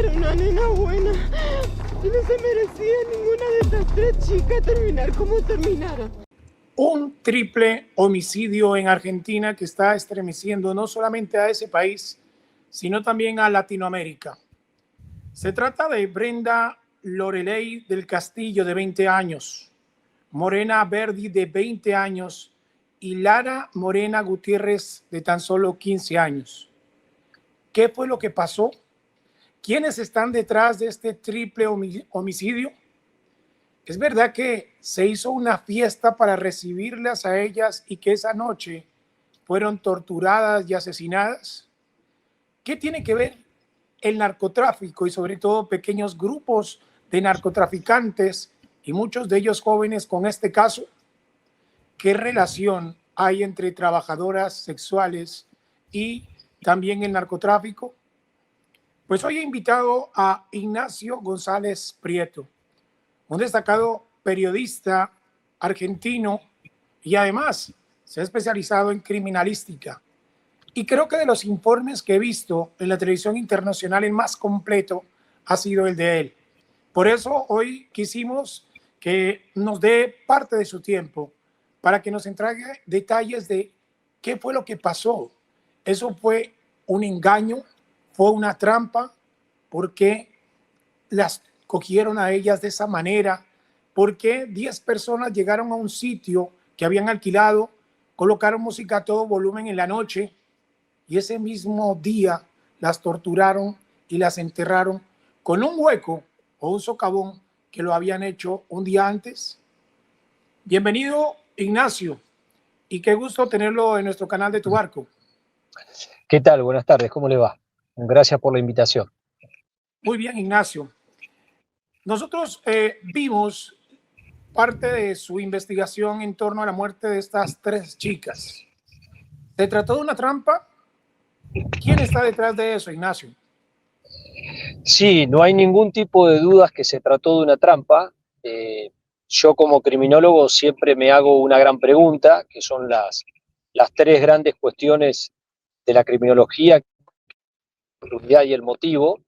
era una nena buena. Y no se merecía ninguna de estas tres chicas terminar como terminaron. Un triple homicidio en Argentina que está estremeciendo no solamente a ese país, sino también a Latinoamérica. Se trata de Brenda Loreley del Castillo, de 20 años, Morena Verdi, de 20 años, y Lara Morena Gutiérrez, de tan solo 15 años. ¿Qué fue lo que pasó? ¿Quiénes están detrás de este triple homicidio? ¿Es verdad que se hizo una fiesta para recibirlas a ellas y que esa noche fueron torturadas y asesinadas? ¿Qué tiene que ver el narcotráfico y sobre todo pequeños grupos de narcotraficantes y muchos de ellos jóvenes con este caso? ¿Qué relación hay entre trabajadoras sexuales y también el narcotráfico? Pues hoy he invitado a Ignacio González Prieto, un destacado periodista argentino y además se ha especializado en criminalística. Y creo que de los informes que he visto en la televisión internacional, el más completo ha sido el de él. Por eso hoy quisimos que nos dé parte de su tiempo para que nos entregue detalles de qué fue lo que pasó. ¿Eso fue un engaño? ¿Fue una trampa? ¿Por qué las cogieron a ellas de esa manera? ¿Por qué 10 personas llegaron a un sitio que habían alquilado, colocaron música a todo volumen en la noche y ese mismo día las torturaron y las enterraron con un hueco o un socavón que lo habían hecho un día antes? Bienvenido, Ignacio, y qué gusto tenerlo en nuestro canal de Tu Barco. ¿Qué tal? Buenas tardes, ¿cómo le va? Gracias por la invitación. Muy bien, Ignacio. Nosotros vimos parte de su investigación en torno a la muerte de estas tres chicas. ¿Se trató de una trampa? ¿Quién está detrás de eso, Ignacio? Sí, no hay ningún tipo de dudas que se trató de una trampa. Yo como criminólogo siempre me hago una gran pregunta, que son las tres grandes cuestiones de la criminología: la oportunidad y el motivo.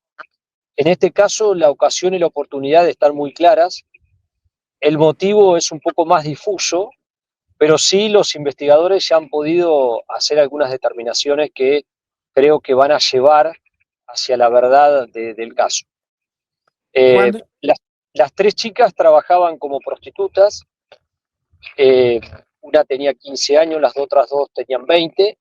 En este caso, la ocasión y la oportunidad están muy claras. El motivo es un poco más difuso, pero sí los investigadores ya han podido hacer algunas determinaciones que creo que van a llevar hacia la verdad del caso. Cuando Las tres chicas trabajaban como prostitutas, una tenía 15 años, las otras dos tenían 20.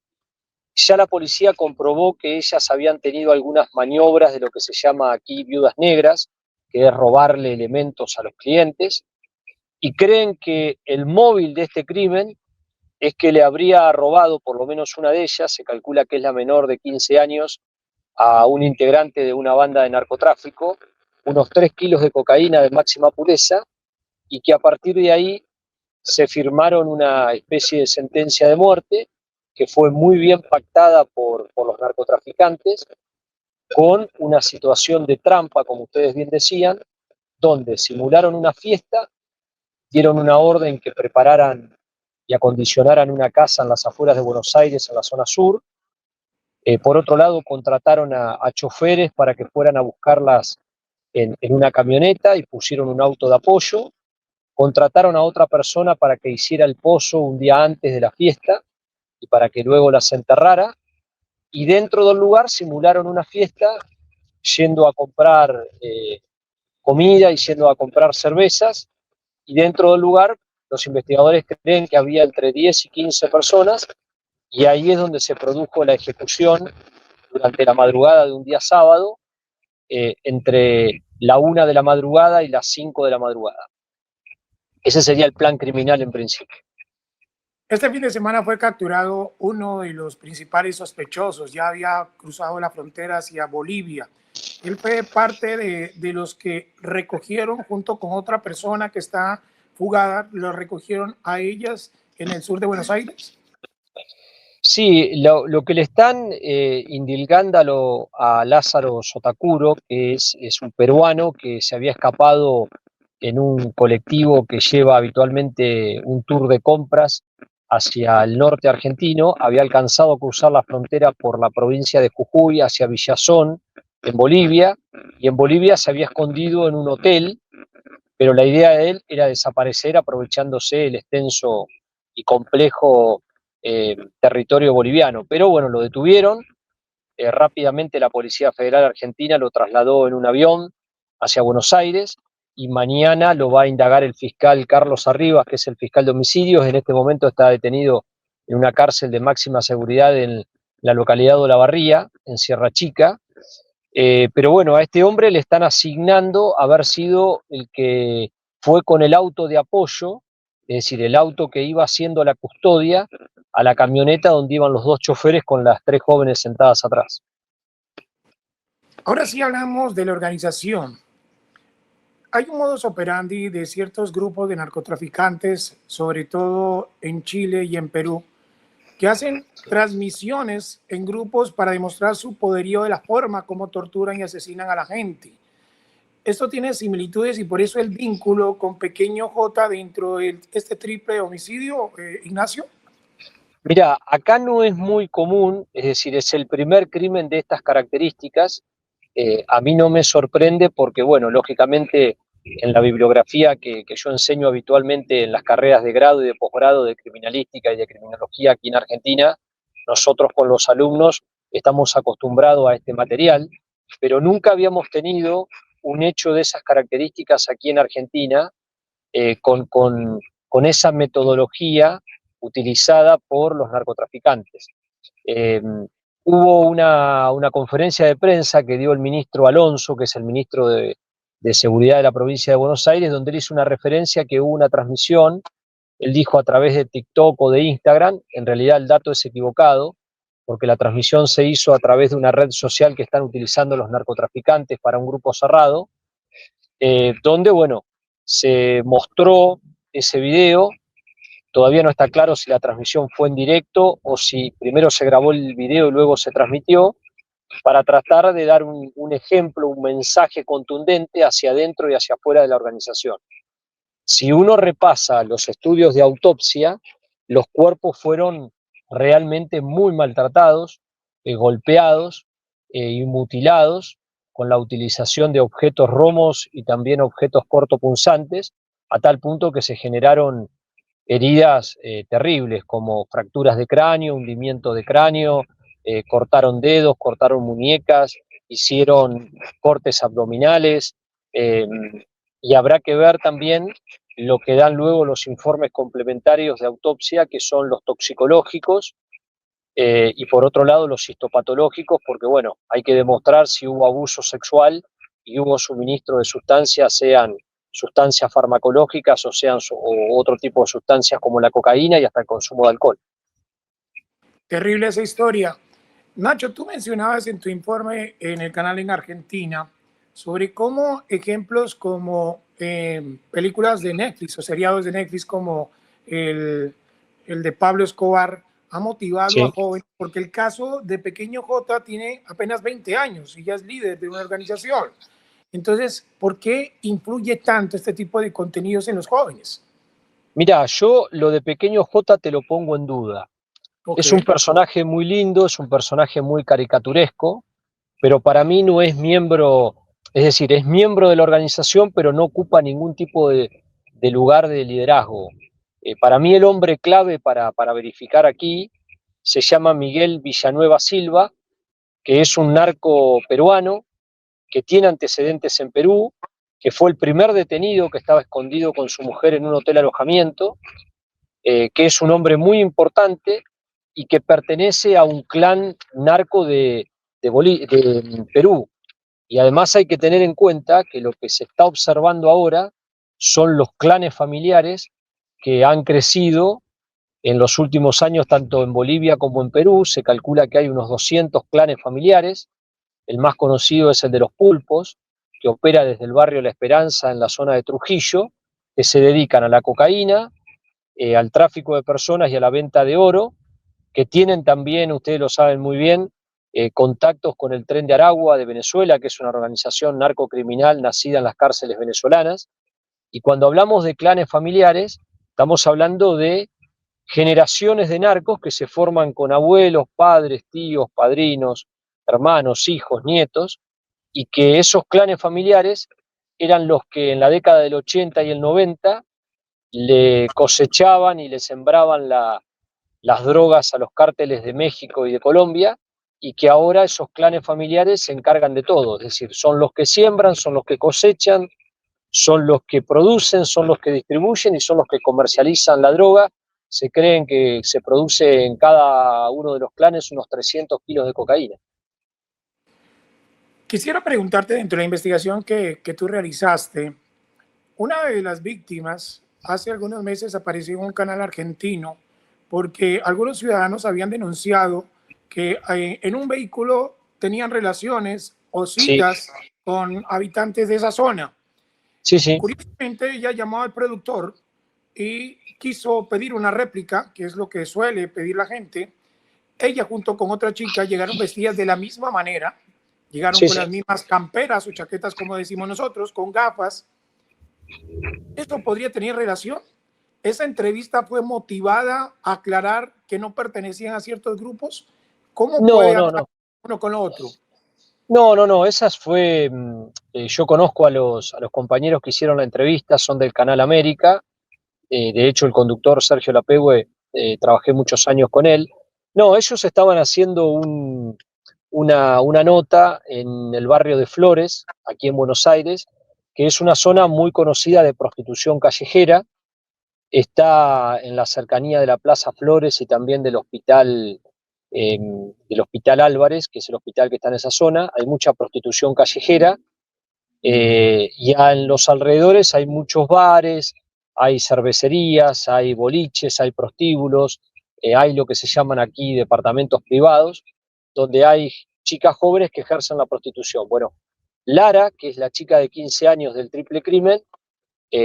Ya la policía comprobó que ellas habían tenido algunas maniobras de lo que se llama aquí viudas negras, que es robarle elementos a los clientes, y creen que el móvil de este crimen es que le habría robado, por lo menos una de ellas, se calcula que es la menor de 15 años, a un integrante de una banda de narcotráfico, unos 3 kilos de cocaína de máxima pureza, y que a partir de ahí se firmaron una especie de sentencia de muerte que fue muy bien pactada por los narcotraficantes, con una situación de trampa, como ustedes bien decían, donde simularon una fiesta, dieron una orden que prepararan y acondicionaran una casa en las afueras de Buenos Aires, en la zona sur. Por otro lado, contrataron a choferes para que fueran a buscarlas en una camioneta y pusieron un auto de apoyo. Contrataron a otra persona para que hiciera el pozo un día antes de la fiesta y para que luego las enterrara. Y dentro del lugar simularon una fiesta yendo a comprar comida y yendo a comprar cervezas. Y dentro del lugar los investigadores creen que había entre 10 y 15 personas, y ahí es donde se produjo la ejecución durante la madrugada de un día sábado, entre la 1 de la madrugada y las 5 de la madrugada. Ese sería el plan criminal en principio. Este fin de semana fue capturado uno de los principales sospechosos, ya había cruzado la frontera hacia Bolivia. Él fue parte de los que recogieron, junto con otra persona que está fugada, lo recogieron a ellas en el sur de Buenos Aires. Sí, lo que le están indilgando a Lázaro Sotacuro, que es un peruano que se había escapado en un colectivo que lleva habitualmente un tour de compras hacia el norte argentino, había alcanzado a cruzar la frontera por la provincia de Jujuy hacia Villazón, en Bolivia, y en Bolivia se había escondido en un hotel, pero la idea de él era desaparecer aprovechándose el extenso y complejo territorio boliviano. Pero bueno, lo detuvieron, rápidamente la Policía Federal Argentina lo trasladó en un avión hacia Buenos Aires, y mañana lo va a indagar el fiscal Carlos Arribas, que es el fiscal de homicidios. En este momento está detenido en una cárcel de máxima seguridad en la localidad de Olavarría, en Sierra Chica. Pero bueno, a este hombre le están asignando haber sido el que fue con el auto de apoyo, es decir, el auto que iba haciendo la custodia a la camioneta donde iban los dos choferes con las tres jóvenes sentadas atrás. Ahora sí hablamos de la organización. Hay un modus operandi de ciertos grupos de narcotraficantes, sobre todo en Chile y en Perú, que hacen transmisiones en grupos para demostrar su poderío de la forma como torturan y asesinan a la gente. Esto tiene similitudes y por eso el vínculo con Pequeño J dentro de este triple homicidio, Ignacio. Mira, acá no es muy común, es decir, es el primer crimen de estas características. A mí no me sorprende porque, bueno, lógicamente en la bibliografía que yo enseño habitualmente en las carreras de grado y de posgrado de criminalística y de criminología aquí en Argentina, nosotros con los alumnos estamos acostumbrados a este material, pero nunca habíamos tenido un hecho de esas características aquí en Argentina, con esa metodología utilizada por los narcotraficantes. Eh, Hubo una conferencia de prensa que dio el ministro Alonso, que es el ministro de Seguridad de la provincia de Buenos Aires, donde él hizo una referencia que hubo una transmisión. Él dijo a través de TikTok o de Instagram. En realidad el dato es equivocado, porque la transmisión se hizo a través de una red social que están utilizando los narcotraficantes para un grupo cerrado, donde, bueno, se mostró ese video. Todavía no está claro si la transmisión fue en directo o si primero se grabó el video y luego se transmitió, para tratar de dar un ejemplo, un mensaje contundente hacia adentro y hacia afuera de la organización. Si uno repasa los estudios de autopsia, los cuerpos fueron realmente muy maltratados, golpeados y mutilados, con la utilización de objetos romos y también objetos cortopunzantes, a tal punto que se generaron heridas terribles, como fracturas de cráneo, hundimiento de cráneo, cortaron dedos, cortaron muñecas, hicieron cortes abdominales, eh, y habrá que ver también lo que dan luego los informes complementarios de autopsia, que son los toxicológicos, y por otro lado los histopatológicos, porque bueno, hay que demostrar si hubo abuso sexual y hubo suministro de sustancias, sean sustancias farmacológicas o sean o otro tipo de sustancias como la cocaína y hasta el consumo de alcohol. Terrible esa historia. Nacho, tú mencionabas en tu informe en el canal en Argentina sobre cómo ejemplos como películas de Netflix o seriados de Netflix como el de Pablo Escobar ha motivado a Sí. jóvenes, porque el caso de Pequeño J tiene apenas 20 años y ya es líder de una organización. Entonces, ¿por qué influye tanto este tipo de contenidos en los jóvenes? Mira, yo lo de Pequeño J te lo pongo en duda. Ok, Es un personaje muy lindo, es un personaje muy caricaturesco, pero para mí no es miembro, es decir, es miembro de la organización, pero no ocupa ningún tipo de lugar de liderazgo. Para mí el hombre clave para verificar aquí se llama Miguel Villanueva Silva, que es un narco peruano, que tiene antecedentes en Perú, que fue el primer detenido que estaba escondido con su mujer en un hotel alojamiento, que es un hombre muy importante y que pertenece a un clan narco de Perú. Y además hay que tener en cuenta que lo que se está observando ahora son los clanes familiares que han crecido en los últimos años, tanto en Bolivia como en Perú. Se calcula que hay unos 200 clanes familiares. El más conocido es el de los pulpos, que opera desde el barrio La Esperanza en la zona de Trujillo, que se dedican a la cocaína, al tráfico de personas y a la venta de oro, que tienen también, ustedes lo saben muy bien, contactos con el Tren de Aragua de Venezuela, que es una organización narcocriminal nacida en las cárceles venezolanas. Y cuando hablamos de clanes familiares, estamos hablando de generaciones de narcos que se forman con abuelos, padres, tíos, padrinos, hermanos, hijos, nietos, y que esos clanes familiares eran los que en la década del 80 y el 90 le cosechaban y le sembraban las drogas a los cárteles de México y de Colombia, y que ahora esos clanes familiares se encargan de todo, es decir, son los que siembran, son los que cosechan, son los que producen, son los que distribuyen y son los que comercializan la droga. Se creen que se produce en cada uno de los clanes unos 300 kilos de cocaína. Quisiera preguntarte, dentro de la investigación que tú realizaste, una de las víctimas hace algunos meses apareció en un canal argentino porque algunos ciudadanos habían denunciado que en un vehículo tenían relaciones o Sí, citas con habitantes de esa zona. sí, sí, Curiosamente, ella llamó al productor y quiso pedir una réplica, que es lo que suele pedir la gente. Ella junto con otra chica llegaron vestidas de la misma manera, llegaron sí, con sí. las mismas camperas o chaquetas, como decimos nosotros, con gafas. ¿Esto podría tener relación? ¿Esa entrevista fue motivada a aclarar que no pertenecían a ciertos grupos? ¿Cómo No, puede no, hablar no. uno con lo otro? No, no, no, esas fue, yo conozco a los compañeros que hicieron la entrevista, son del Canal América, de hecho el conductor Sergio Lapehue, trabajé muchos años con él. No, ellos estaban haciendo una nota en el barrio de Flores, aquí en Buenos Aires, que es una zona muy conocida de prostitución callejera, está en la cercanía de la Plaza Flores y también del Hospital Álvarez, que es el hospital que está en esa zona. Hay mucha prostitución callejera, y en los alrededores hay muchos bares, hay cervecerías, hay boliches, hay prostíbulos, hay lo que se llaman aquí departamentos privados, donde hay chicas jóvenes que ejercen la prostitución. Bueno, Lara, que es la chica de 15 años del triple crimen,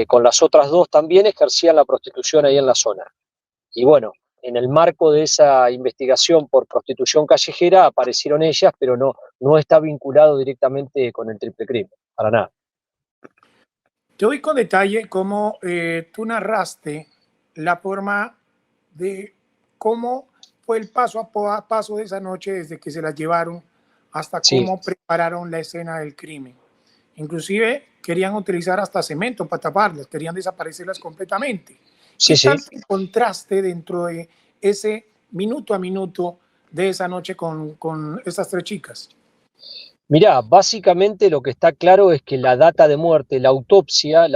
con las otras dos también ejercían la prostitución ahí en la zona. Y bueno, en el marco de esa investigación por prostitución callejera aparecieron ellas, pero no está vinculado directamente con el triple crimen, para nada. Te doy con detalle cómo tú narraste la forma de cómo fue el paso a paso de esa noche desde que se las llevaron hasta Sí, cómo prepararon la escena del crimen. Inclusive querían utilizar hasta cemento para taparlas, querían desaparecerlas completamente. sí, ¿Qué sí. tanto encontraste dentro de ese minuto a minuto de esa noche con estas tres chicas? Mirá, básicamente lo que está claro es que la data de muerte, la autopsia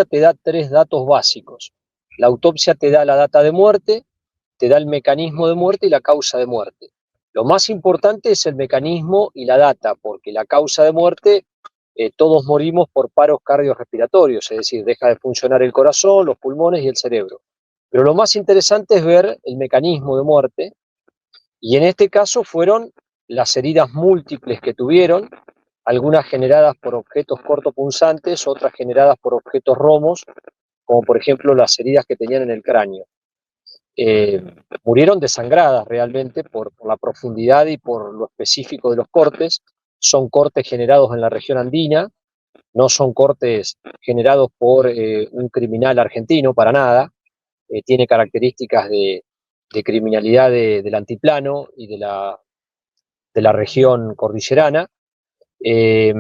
te da tres datos básicos. La autopsia te da la data de muerte, te da el mecanismo de muerte y la causa de muerte. Lo más importante es el mecanismo y la data, porque la causa de muerte, todos morimos por paros cardiorrespiratorios, es decir, deja de funcionar el corazón, los pulmones y el cerebro. Pero lo más interesante es ver el mecanismo de muerte, y en este caso fueron las heridas múltiples que tuvieron, algunas generadas por objetos cortopunzantes, otras generadas por objetos romos, como por ejemplo las heridas que tenían en el cráneo. Eh, Murieron desangradas realmente por la profundidad y por lo específico de los cortes. Son cortes generados en la región andina, no son cortes generados por un criminal argentino, para nada. Tiene características de criminalidad del altiplano y de la región cordillerana. Eh,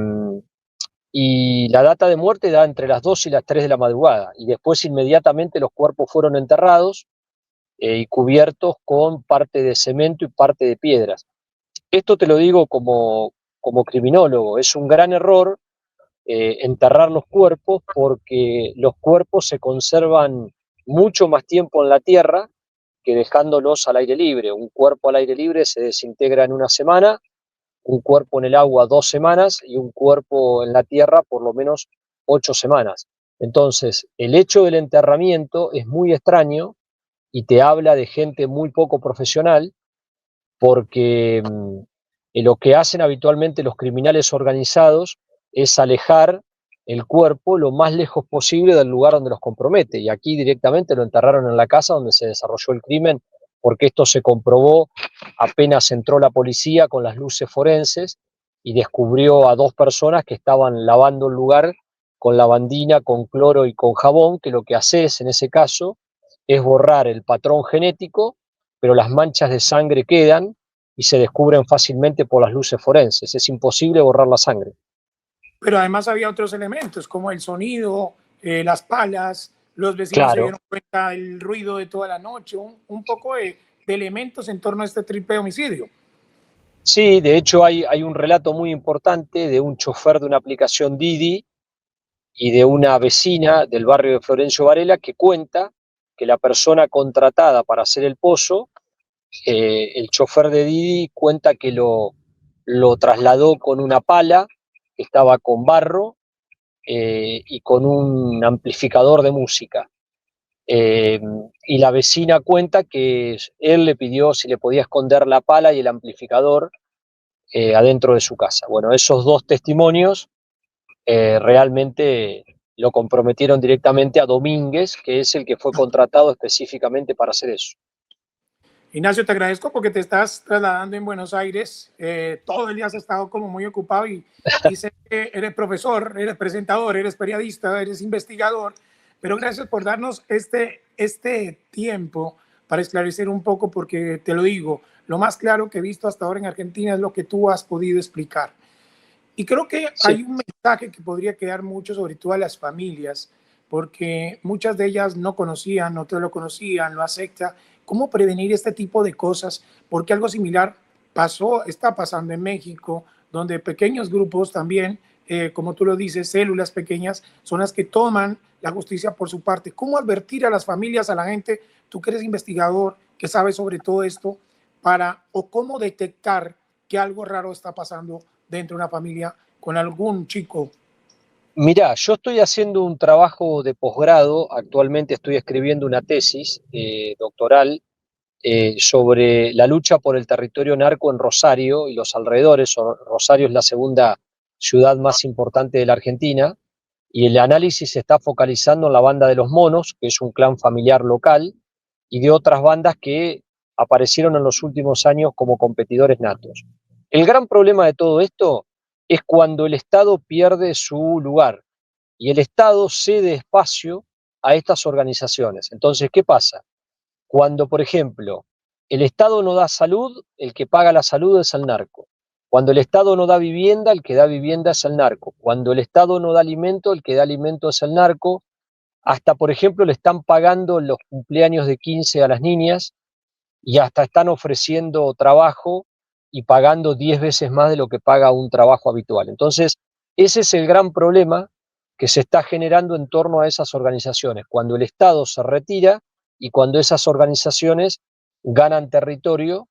y la data de muerte da entre las 2 y las 3 de la madrugada. Y después inmediatamente los cuerpos fueron enterrados y cubiertos con parte de cemento y parte de piedras. Esto te lo digo como criminólogo, es un gran error enterrar los cuerpos, porque los cuerpos se conservan mucho más tiempo en la tierra que dejándolos al aire libre. Un cuerpo al aire libre se desintegra en una semana, un cuerpo en el agua 2 semanas y un cuerpo en la tierra por lo menos 8 semanas. Entonces, el hecho del enterramiento es muy extraño y te habla de gente muy poco profesional, porque lo que hacen habitualmente los criminales organizados es alejar el cuerpo lo más lejos posible del lugar donde los compromete. Y aquí directamente lo enterraron en la casa donde se desarrolló el crimen, porque esto se comprobó apenas entró la policía con las luces forenses y descubrió a dos personas que estaban lavando el lugar con lavandina, con cloro y con jabón, que lo que haces en ese caso es borrar el patrón genético, pero las manchas de sangre quedan y se descubren fácilmente por las luces forenses. Es imposible borrar la sangre. Pero además había otros elementos como el sonido, las palas, los vecinos se Claro. dieron cuenta del ruido de toda la noche, un poco de elementos en torno a este triple homicidio. Sí, de hecho hay un relato muy importante de un chofer de una aplicación Didi y de una vecina del barrio de Florencio Varela que cuenta que la persona contratada para hacer el pozo, el chofer de Didi cuenta que lo trasladó con una pala, que estaba con barro y con un amplificador de música. Eh, y la vecina cuenta que él le pidió si le podía esconder la pala y el amplificador adentro de su casa. Bueno, esos dos testimonios realmente lo comprometieron directamente a Domínguez, que es el que fue contratado específicamente para hacer eso. Ignacio, te agradezco porque te estás trasladando en Buenos Aires. Todo el día has estado como muy ocupado y sé que eres profesor, eres presentador, eres periodista, eres investigador, pero gracias por darnos este tiempo para esclarecer un poco, porque te lo digo, lo más claro que he visto hasta ahora en Argentina es lo que tú has podido explicar. Y creo que Sí. hay un mensaje que podría quedar mucho, sobre todo a las familias, porque muchas de ellas no conocían, no te lo conocían, lo aceptan. ¿Cómo prevenir este tipo de cosas? Porque algo similar pasó, está pasando en México, donde pequeños grupos también, como tú lo dices, células pequeñas, son las que toman la justicia por su parte. ¿Cómo advertir a las familias, a la gente, tú que eres investigador, que sabes sobre todo esto, o cómo detectar que algo raro está pasando dentro de una familia con algún chico? Mirá, yo estoy haciendo un trabajo de posgrado, actualmente estoy escribiendo una tesis doctoral sobre la lucha por el territorio narco en Rosario y los alrededores. Rosario es la segunda ciudad más importante de la Argentina y el análisis se está focalizando en la banda de los Monos, que es un clan familiar local, y de otras bandas que aparecieron en los últimos años como competidores natos. El gran problema de todo esto es cuando el Estado pierde su lugar y el Estado cede espacio a estas organizaciones. Entonces, ¿qué pasa? Cuando, por ejemplo, el Estado no da salud, el que paga la salud es el narco. Cuando el Estado no da vivienda, el que da vivienda es el narco. Cuando el Estado no da alimento, el que da alimento es el narco. Hasta, por ejemplo, le están pagando los cumpleaños de 15 a las niñas y hasta están ofreciendo trabajo y pagando 10 veces más de lo que paga un trabajo habitual. Entonces, ese es el gran problema que se está generando en torno a esas organizaciones, cuando el Estado se retira y cuando esas organizaciones ganan territorio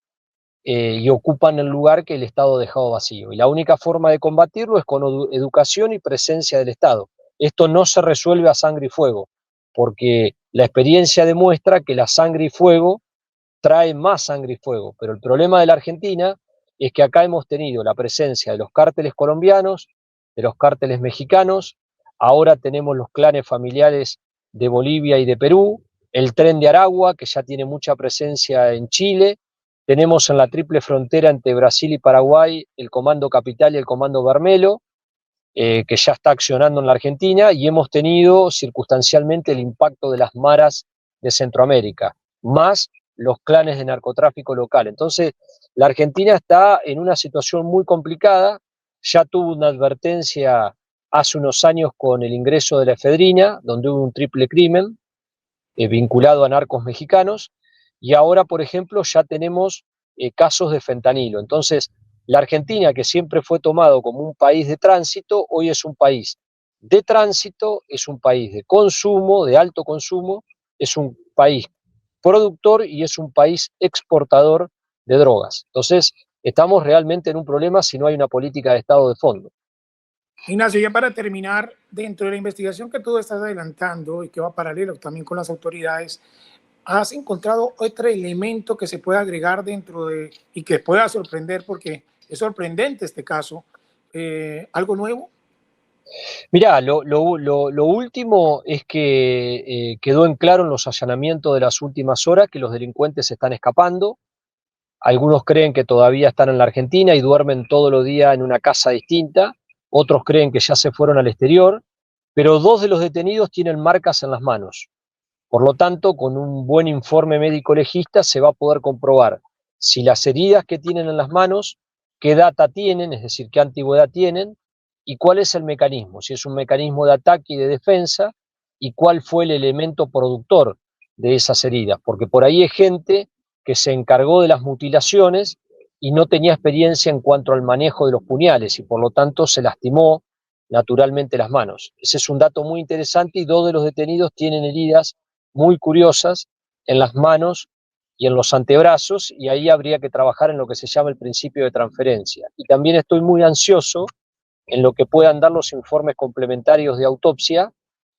y ocupan el lugar que el Estado ha dejado vacío. Y la única forma de combatirlo es con educación y presencia del Estado. Esto no se resuelve a sangre y fuego, porque la experiencia demuestra que la sangre y fuego trae más sangre y fuego, pero el problema de la Argentina es que acá hemos tenido la presencia de los cárteles colombianos, de los cárteles mexicanos, ahora tenemos los clanes familiares de Bolivia y de Perú, el Tren de Aragua, que ya tiene mucha presencia en Chile, tenemos en la triple frontera entre Brasil y Paraguay el Comando Capital y el Comando Bermelo, que ya está accionando en la Argentina, y hemos tenido circunstancialmente el impacto de las maras de Centroamérica, más los clanes de narcotráfico local. Entonces, la Argentina está en una situación muy complicada, ya tuvo una advertencia hace unos años con el ingreso de la efedrina, donde hubo un triple crimen vinculado a narcos mexicanos, y ahora, por ejemplo, ya tenemos casos de fentanilo. Entonces, la Argentina, que siempre fue tomado como un país de tránsito, hoy es un país de tránsito, es un país de consumo, de alto consumo, es un país productor y es un país exportador de drogas. Entonces, estamos realmente en un problema si no hay una política de Estado de fondo. Ignacio, ya para terminar, dentro de la investigación que tú estás adelantando y que va paralelo también con las autoridades, ¿has encontrado otro elemento que se pueda agregar dentro de y que pueda sorprender? Porque es sorprendente este caso. ¿Algo nuevo? Mirá, lo último es que quedó en claro en los allanamientos de las últimas horas que los delincuentes están escapando. Algunos creen que todavía están en la Argentina y duermen todos los días en una casa distinta. Otros creen que ya se fueron al exterior, pero dos de los detenidos tienen marcas en las manos. Por lo tanto, con un buen informe médico legista se va a poder comprobar si las heridas que tienen en las manos, qué data tienen, es decir, qué antigüedad tienen, y cuál es el mecanismo, si es un mecanismo de ataque y de defensa, y cuál fue el elemento productor de esas heridas, porque por ahí hay gente que se encargó de las mutilaciones y no tenía experiencia en cuanto al manejo de los puñales y por lo tanto se lastimó naturalmente las manos. Ese es un dato muy interesante y 2 de los detenidos tienen heridas muy curiosas en las manos y en los antebrazos, y ahí habría que trabajar en lo que se llama el principio de transferencia. Y también estoy muy ansioso en lo que puedan dar los informes complementarios de autopsia,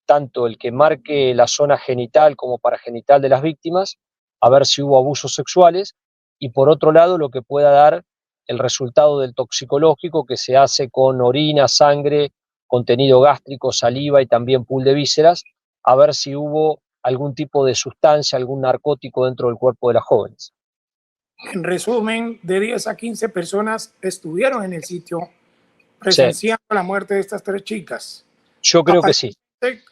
tanto el que marque la zona genital como paragenital de las víctimas, a ver si hubo abusos sexuales, y por otro lado lo que pueda dar el resultado del toxicológico que se hace con orina, sangre, contenido gástrico, saliva y también pool de vísceras, a ver si hubo algún tipo de sustancia, algún narcótico dentro del cuerpo de las jóvenes. En resumen, de 10 a 15 personas estuvieron en el sitio Sí, presenciando la muerte de estas 3 chicas. yo creo que sí.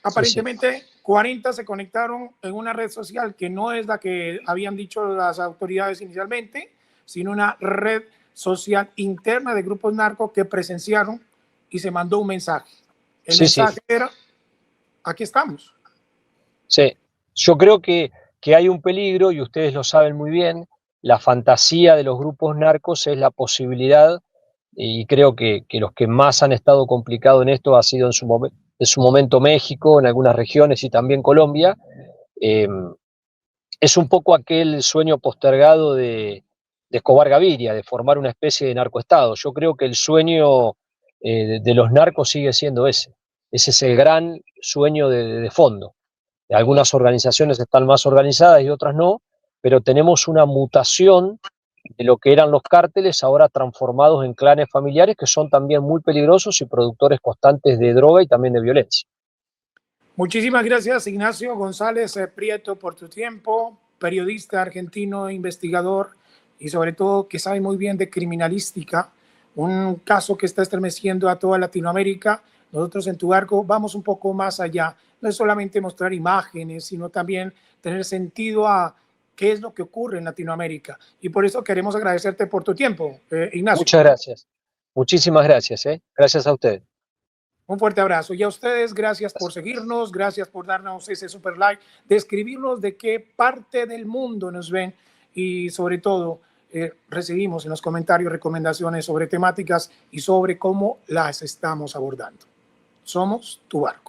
Aparentemente, 40 se conectaron en una red social que no es la que habían dicho las autoridades inicialmente, sino una red social interna de grupos narcos que presenciaron y se mandó un mensaje. El mensaje era, aquí estamos. Sí, yo creo que hay un peligro, y ustedes lo saben muy bien, la fantasía de los grupos narcos es la posibilidad, y creo que los que más han estado complicados en esto ha sido en su momento México, en algunas regiones y también Colombia. Es un poco aquel sueño postergado de Escobar Gaviria, de formar una especie de narcoestado. Yo creo que el sueño de los narcos sigue siendo ese. Ese es el gran sueño de fondo. Algunas organizaciones están más organizadas y otras no, pero tenemos una mutación de lo que eran los cárteles ahora transformados en clanes familiares que son también muy peligrosos y productores constantes de droga y también de violencia. Muchísimas gracias, Ignacio González Prieto, por tu tiempo, periodista argentino, investigador y sobre todo que sabe muy bien de criminalística, un caso que está estremeciendo a toda Latinoamérica. Nosotros en Tu Barco vamos un poco más allá, no es solamente mostrar imágenes, sino también tener sentido a qué es lo que ocurre en Latinoamérica. Y por eso queremos agradecerte por tu tiempo, Ignacio. Muchas gracias. Muchísimas gracias. Gracias a ustedes. Un fuerte abrazo. Y a ustedes, gracias por seguirnos, gracias por darnos ese super like, de escribirnos de qué parte del mundo nos ven y sobre todo recibimos en los comentarios recomendaciones sobre temáticas y sobre cómo las estamos abordando. Somos Tu Barco.